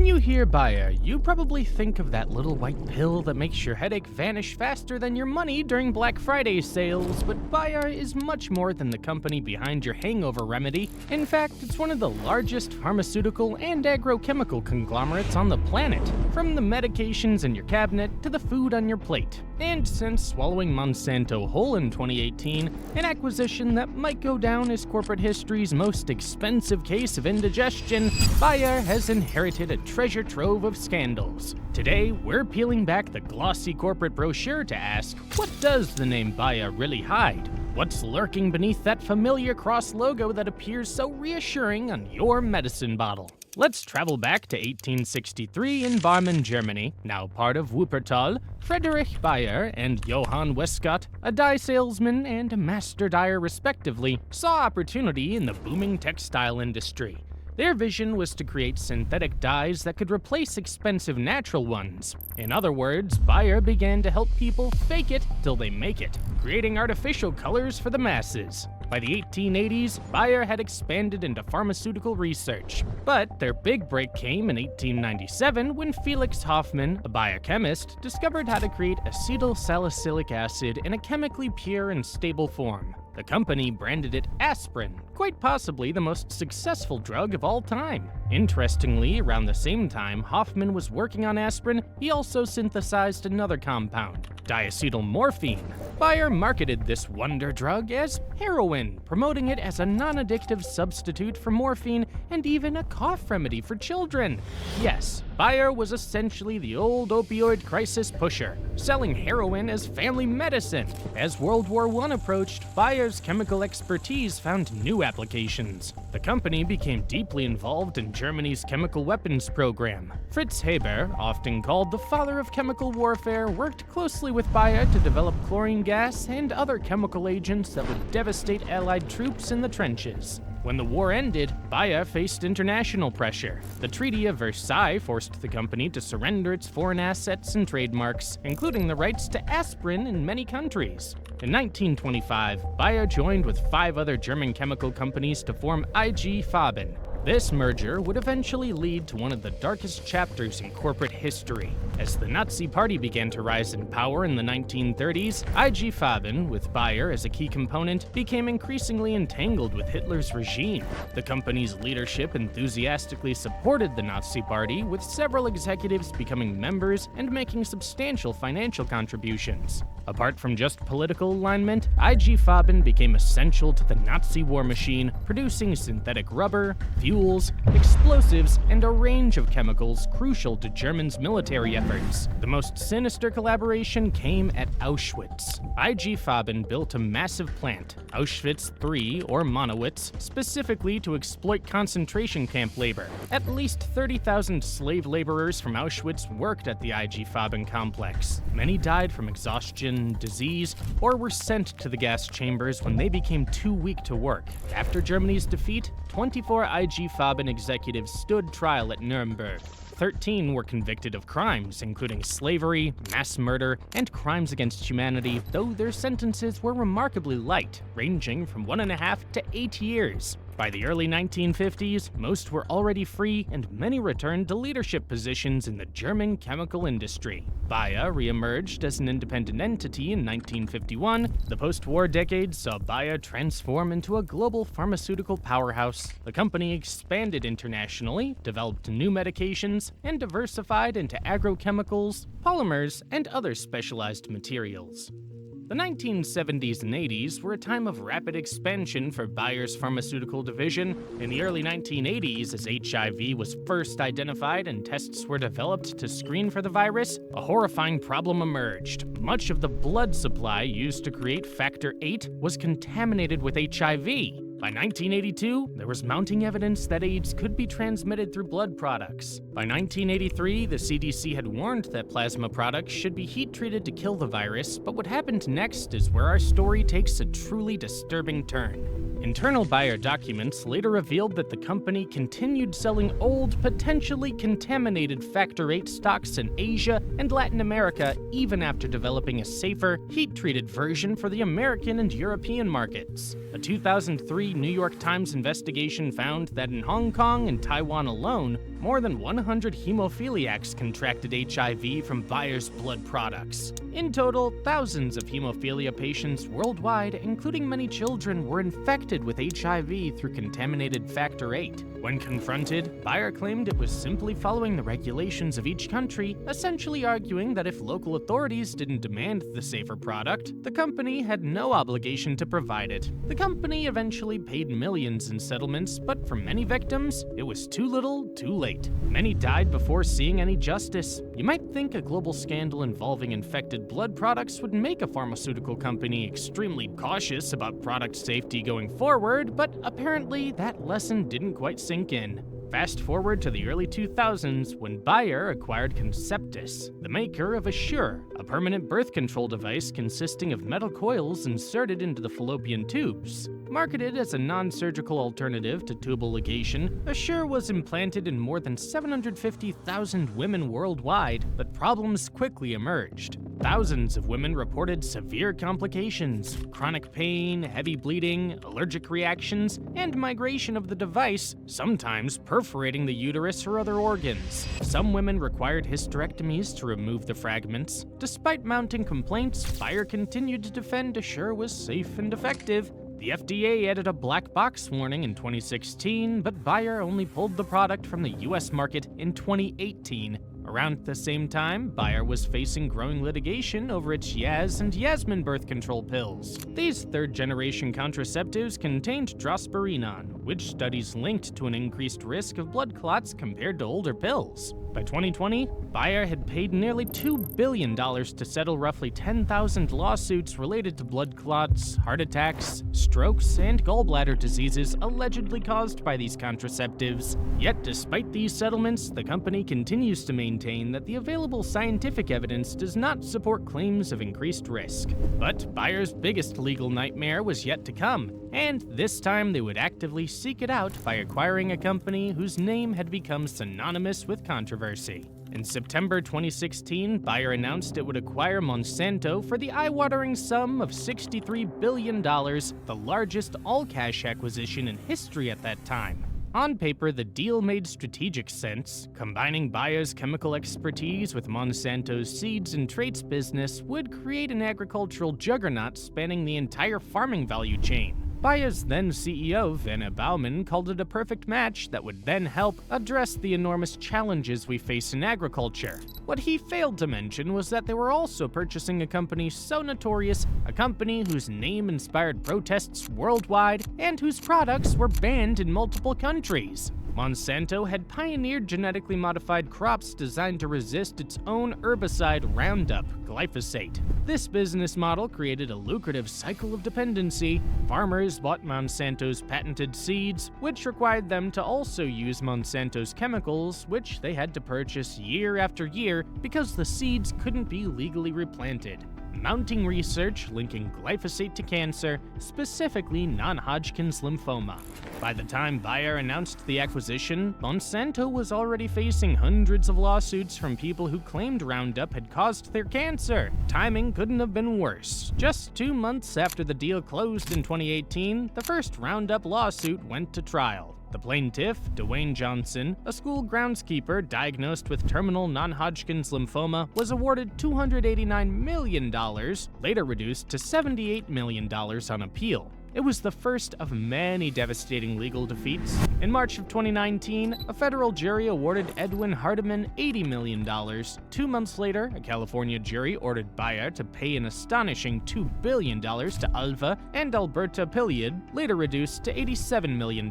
When you hear Bayer, you probably think of that little white pill that makes your headache vanish faster than your money during Black Friday sales, but Bayer is much more than the company behind your hangover remedy. In fact, it's one of the largest pharmaceutical and agrochemical conglomerates on the planet, from the medications in your cabinet to the food on your plate. And since swallowing Monsanto whole in 2018, an acquisition that might go down as corporate history's most expensive case of indigestion, Bayer has inherited a treasure trove of scandals. Today, we're peeling back the glossy corporate brochure to ask, what does the name Bayer really hide? What's lurking beneath that familiar cross logo that appears so reassuring on your medicine bottle? Let's travel back to 1863 in Barmen, Germany, now part of Wuppertal. Friedrich Bayer and Johann Westcott, a dye salesman and a master dyer respectively, saw opportunity in the booming textile industry. Their vision was to create synthetic dyes that could replace expensive natural ones. In other words, Bayer began to help people fake it till they make it, creating artificial colors for the masses. By the 1880s, Bayer had expanded into pharmaceutical research. But their big break came in 1897 when Felix Hoffmann, a biochemist, discovered how to create acetyl salicylic acid in a chemically pure and stable form. The company branded it aspirin, quite possibly the most successful drug of all time. Interestingly, around the same time Hoffmann was working on aspirin, he also synthesized another compound, diacetylmorphine. Bayer marketed this wonder drug as heroin, promoting it as a non-addictive substitute for morphine and even a cough remedy for children. Yes, Bayer was essentially the old opioid crisis pusher, selling heroin as family medicine. As World War I approached, Bayer's chemical expertise found new applications. The company became deeply involved in Germany's chemical weapons program. Fritz Haber, often called the father of chemical warfare, worked closely with Bayer to develop chlorine gas and other chemical agents that would devastate Allied troops in the trenches. When the war ended, Bayer faced international pressure. The Treaty of Versailles forced the company to surrender its foreign assets and trademarks, including the rights to aspirin in many countries. In 1925, Bayer joined with 5 other German chemical companies to form IG Farben. This merger would eventually lead to one of the darkest chapters in corporate history. As the Nazi Party began to rise in power in the 1930s, IG Farben, with Bayer as a key component, became increasingly entangled with Hitler's regime. The company's leadership enthusiastically supported the Nazi Party, with several executives becoming members and making substantial financial contributions. Apart from just political alignment, IG Farben became essential to the Nazi war machine, producing synthetic rubber, fuels, explosives, and a range of chemicals crucial to Germany's military efforts. The most sinister collaboration came at Auschwitz. IG Farben built a massive plant, Auschwitz III or Monowitz, specifically to exploit concentration camp labor. At least 30,000 slave laborers from Auschwitz worked at the IG Farben complex. Many died from exhaustion, disease, or were sent to the gas chambers when they became too weak to work. After Germany's defeat, 24 IG Farben executives stood trial at Nuremberg. 13 were convicted of crimes, including slavery, mass murder, and crimes against humanity, though their sentences were remarkably light, ranging from 1.5 to 8 years. By the early 1950s, most were already free and many returned to leadership positions in the German chemical industry. Bayer re-emerged as an independent entity in 1951. The post-war decade saw Bayer transform into a global pharmaceutical powerhouse. The company expanded internationally, developed new medications, and diversified into agrochemicals, polymers, and other specialized materials. The 1970s and 80s were a time of rapid expansion for Bayer's pharmaceutical division. In the early 1980s, as HIV was first identified and tests were developed to screen for the virus, a horrifying problem emerged. Much of the blood supply used to create factor VIII was contaminated with HIV. By 1982, there was mounting evidence that AIDS could be transmitted through blood products. By 1983, the CDC had warned that plasma products should be heat-treated to kill the virus, but what happened next is where our story takes a truly disturbing turn. Internal Bayer documents later revealed that the company continued selling old, potentially contaminated factor VIII stocks in Asia and Latin America even after developing a safer, heat-treated version for the American and European markets. A 2003 New York Times investigation found that in Hong Kong and Taiwan alone, More than 100 hemophiliacs contracted HIV from Bayer's blood products. In total, thousands of hemophilia patients worldwide, including many children, were infected with HIV through contaminated factor VIII. When confronted, Bayer claimed it was simply following the regulations of each country, essentially arguing that if local authorities didn't demand the safer product, the company had no obligation to provide it. The company eventually paid millions in settlements, but for many victims, it was too little, too late. Many died before seeing any justice. You might think a global scandal involving infected blood products would make a pharmaceutical company extremely cautious about product safety going forward, but apparently that lesson didn't quite sink in. Fast forward to the early 2000s when Bayer acquired Conceptus, the maker of Assure, a permanent birth control device consisting of metal coils inserted into the fallopian tubes. Marketed as a non-surgical alternative to tubal ligation, Assure was implanted in more than 750,000 women worldwide, but problems quickly emerged. Thousands of women reported severe complications, chronic pain, heavy bleeding, allergic reactions, and migration of the device, sometimes perforating the uterus or other organs. Some women required hysterectomies to remove the fragments. Despite mounting complaints, Bayer continued to defend Assure was safe and effective. The FDA added a black box warning in 2016, but Bayer only pulled the product from the US market in 2018. Around the same time, Bayer was facing growing litigation over its Yaz and Yasmin birth control pills. These third-generation contraceptives contained drosperinon, which studies linked to an increased risk of blood clots compared to older pills. By 2020, Bayer had paid nearly $2 billion to settle roughly 10,000 lawsuits related to blood clots, heart attacks, strokes, and gallbladder diseases allegedly caused by these contraceptives. Yet despite these settlements, the company continues to maintain that the available scientific evidence does not support claims of increased risk. But Bayer's biggest legal nightmare was yet to come, and this time they would actively seek it out by acquiring a company whose name had become synonymous with controversy. In September 2016, Bayer announced it would acquire Monsanto for the eye-watering sum of $63 billion, the largest all-cash acquisition in history at that time. On paper, the deal made strategic sense. Combining Bayer's chemical expertise with Monsanto's seeds and traits business would create an agricultural juggernaut spanning the entire farming value chain. Bayer's then CEO, Werner Baumann, called it a perfect match that would then help address the enormous challenges we face in agriculture. What he failed to mention was that they were also purchasing a company so notorious, a company whose name inspired protests worldwide, and whose products were banned in multiple countries. Monsanto had pioneered genetically modified crops designed to resist its own herbicide Roundup, glyphosate. This business model created a lucrative cycle of dependency. Farmers bought Monsanto's patented seeds, which required them to also use Monsanto's chemicals, which they had to purchase year after year because the seeds couldn't be legally replanted. Mounting research linking glyphosate to cancer, specifically non-Hodgkin's lymphoma. By the time Bayer announced the acquisition, Monsanto was already facing hundreds of lawsuits from people who claimed Roundup had caused their cancer. Timing couldn't have been worse. Just 2 months after the deal closed in 2018, the first Roundup lawsuit went to trial. The plaintiff, Dwayne Johnson, a school groundskeeper diagnosed with terminal non-Hodgkin's lymphoma, was awarded $289 million, later reduced to $78 million on appeal. It was the first of many devastating legal defeats. In March of 2019, a federal jury awarded Edwin Hardeman $80 million. 2 months later, a California jury ordered Bayer to pay an astonishing $2 billion to Alva and Alberta Piliad, later reduced to $87 million.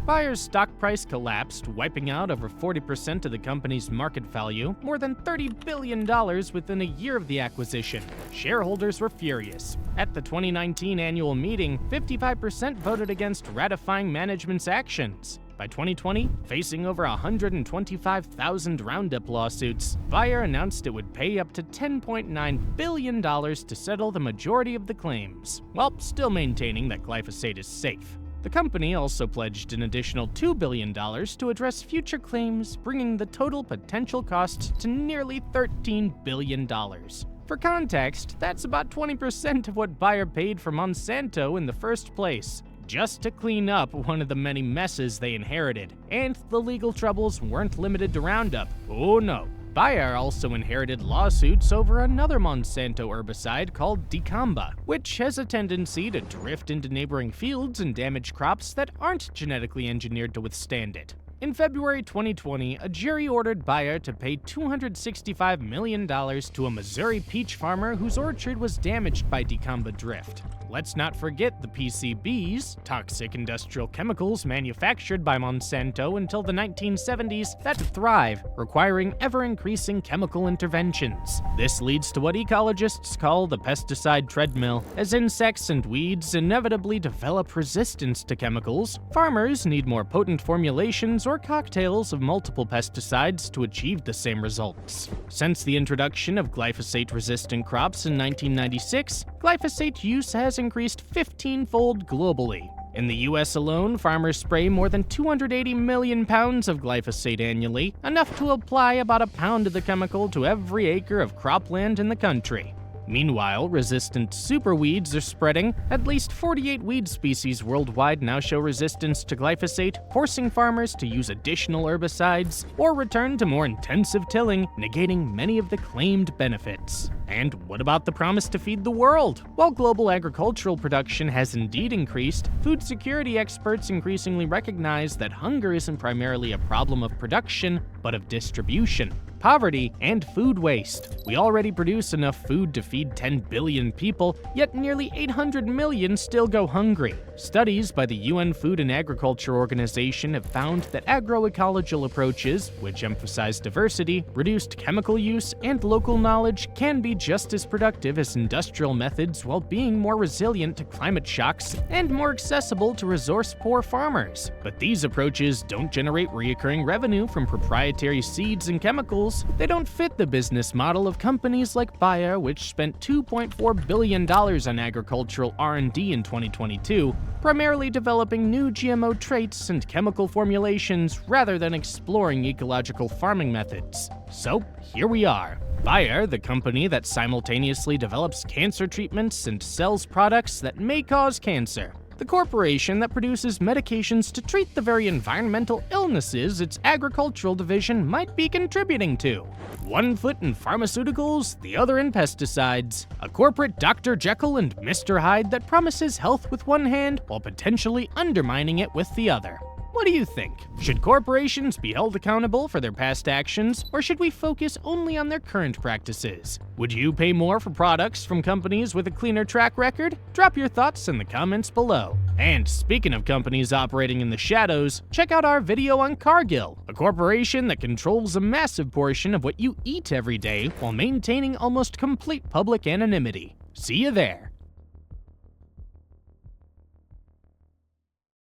Bayer's stock price collapsed, wiping out over 40% of the company's market value, more than $30 billion within a year of the acquisition. Shareholders were furious. At the 2019 annual meeting, 55% voted against ratifying management's actions. By 2020, facing over 125,000 Roundup lawsuits, Bayer announced it would pay up to $10.9 billion to settle the majority of the claims, while still maintaining that glyphosate is safe. The company also pledged an additional $2 billion to address future claims, bringing the total potential cost to nearly $13 billion. For context, that's about 20% of what Bayer paid for Monsanto in the first place. just to clean up one of the many messes they inherited. And the legal troubles weren't limited to Roundup. Oh no. Bayer also inherited lawsuits over another Monsanto herbicide called dicamba, which has a tendency to drift into neighboring fields and damage crops that aren't genetically engineered to withstand it. In February 2020, a jury ordered Bayer to pay $265 million to a Missouri peach farmer whose orchard was damaged by dicamba drift. Let's not forget the PCBs, toxic industrial chemicals manufactured by Monsanto until the 1970s that thrive, requiring ever-increasing chemical interventions. This leads to what ecologists call the pesticide treadmill. As insects and weeds inevitably develop resistance to chemicals, farmers need more potent formulations or cocktails of multiple pesticides to achieve the same results. Since the introduction of glyphosate-resistant crops in 1996, glyphosate use has increased 15-fold globally. In the US alone, farmers spray more than 280 million pounds of glyphosate annually, enough to apply about a pound of the chemical to every acre of cropland in the country. Meanwhile, resistant superweeds are spreading. At least 48 weed species worldwide now show resistance to glyphosate, forcing farmers to use additional herbicides or return to more intensive tilling, negating many of the claimed benefits. And what about the promise to feed the world? While global agricultural production has indeed increased, food security experts increasingly recognize that hunger isn't primarily a problem of production, but of distribution. Poverty, and food waste. We already produce enough food to feed 10 billion people, yet nearly 800 million still go hungry. Studies by the UN Food and Agriculture Organization have found that agroecological approaches, which emphasize diversity, reduced chemical use, and local knowledge, can be just as productive as industrial methods while being more resilient to climate shocks and more accessible to resource-poor farmers. But these approaches don't generate recurring revenue from proprietary seeds and chemicals. They don't fit the business model of companies like Bayer, which spent $2.4 billion on agricultural R&D in 2022, primarily developing new GMO traits and chemical formulations rather than exploring ecological farming methods. So, here we are. Bayer, the company that simultaneously develops cancer treatments and sells products that may cause cancer. The corporation that produces medications to treat the very environmental illnesses its agricultural division might be contributing to. One foot in pharmaceuticals, the other in pesticides. A corporate Dr. Jekyll and Mr. Hyde that promises health with one hand while potentially undermining it with the other. What do you think? Should corporations be held accountable for their past actions, or should we focus only on their current practices? Would you pay more for products from companies with a cleaner track record? Drop your thoughts in the comments below. And speaking of companies operating in the shadows, check out our video on Cargill, a corporation that controls a massive portion of what you eat every day while maintaining almost complete public anonymity. See you there.